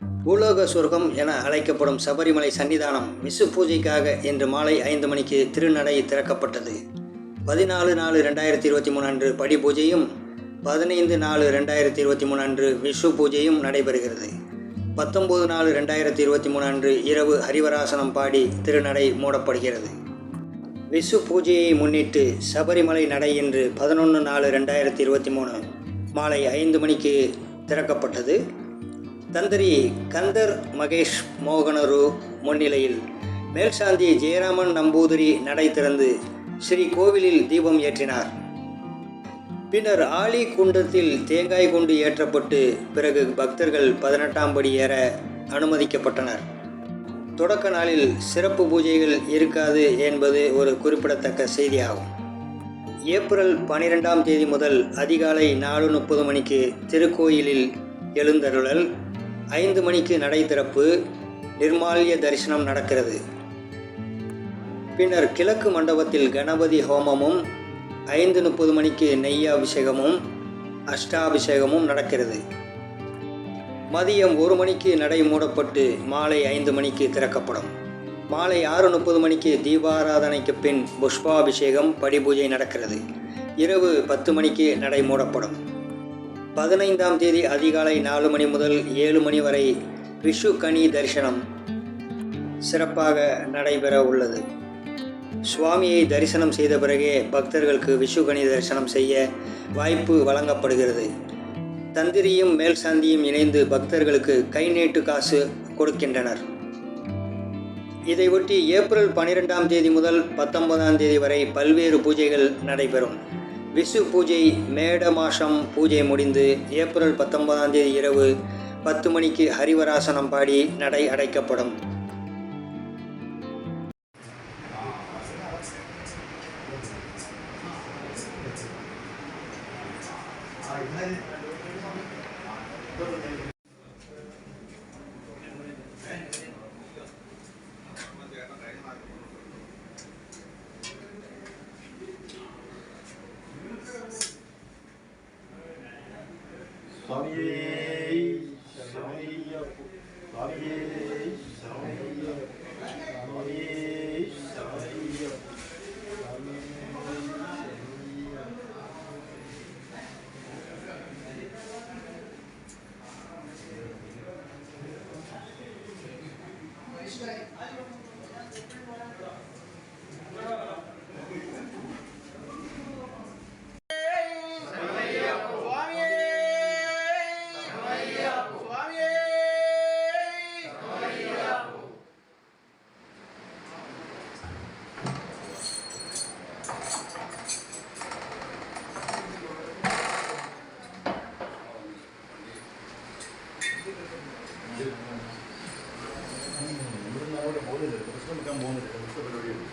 பூலோக சொர்க்கம் என அழைக்கப்படும் சபரிமலை சன்னிதானம் விசு பூஜைக்காக இன்று மாலை 5 மணிக்கு திருநடை திறக்கப்பட்டது. 14/4/2023 அன்று படி பூஜையும் 15/4/2023 அன்று விஷு பூஜையும் நடைபெறுகிறது. 19/4/2023 அன்று இரவு ஹரிவராசனம் பாடி திருநடை மூடப்படுகிறது. விஷு பூஜையை முன்னிட்டு சபரிமலை நடை இன்று 11/4/2023 மாலை 5 மணிக்கு திறக்கப்பட்டது. தந்திரி கந்தர் மகேஷ் மோகனரு முன்னிலையில் மேல்சாந்தி ஜெயராமன் நம்பூதிரி நடை திறந்து ஸ்ரீ கோவிலில் தீபம் ஏற்றினார். பின்னர் ஆலி குண்டத்தில் தேங்காய் குண்டு ஏற்றப்பட்டு பிறகு பக்தர்கள் 18ஆம் படி ஏற அனுமதிக்கப்பட்டனர். தொடக்க நாளில் சிறப்பு பூஜைகள் இருக்காது என்பது ஒரு குறிப்பிடத்தக்க செய்தியாகும். ஏப்ரல் 12ஆம் தேதி முதல் அதிகாலை 4:30 மணிக்கு திருக்கோயிலில் எழுந்தருளல், 5 மணிக்கு நடை திறப்பு, நிர்மால்ய தரிசனம் நடக்கிறது. பின்னர் கிழக்கு மண்டபத்தில் கணபதி ஹோமமும் 5:30 மணிக்கு நெய்யாபிஷேகமும் அஷ்டாபிஷேகமும் நடக்கிறது. மதியம் 1 மணிக்கு நடை மூடப்பட்டு மாலை 5 மணிக்கு திறக்கப்படும். மாலை 6:30 மணிக்கு தீபாராதனைக்கு பின் புஷ்பாபிஷேகம் படிபூஜை நடக்கிறது. இரவு 10 மணிக்கு நடை மூடப்படும். 15ஆம் தேதி அதிகாலை 4 மணி முதல் 7 மணி வரை விஷு கனி தரிசனம் சிறப்பாக நடைபெற உள்ளது. சுவாமியை தரிசனம் செய்த பிறகே பக்தர்களுக்கு விஷு கனி தரிசனம் செய்ய வாய்ப்பு வழங்கப்படுகிறது. தந்திரியும் மேல்சாந்தியும் இணைந்து பக்தர்களுக்கு கை நீட்டு காசு கொடுக்கின்றனர். இதையொட்டி ஏப்ரல் 12ஆம் தேதி முதல் 19ஆம் தேதி வரை பல்வேறு பூஜைகள் நடைபெறும். விஷு பூஜை மேடமாசம் பூஜை முடிந்து ஏப்ரல் 19ஆம் தேதி இரவு 10 மணிக்கு ஹரிவராசனம் பாடி நடை அடைக்கப்படும். പോകുന്നില്ല, പ്രശ്നം വെക്കാൻ പോകുന്നില്ല, പരിപാടിയുണ്ട്.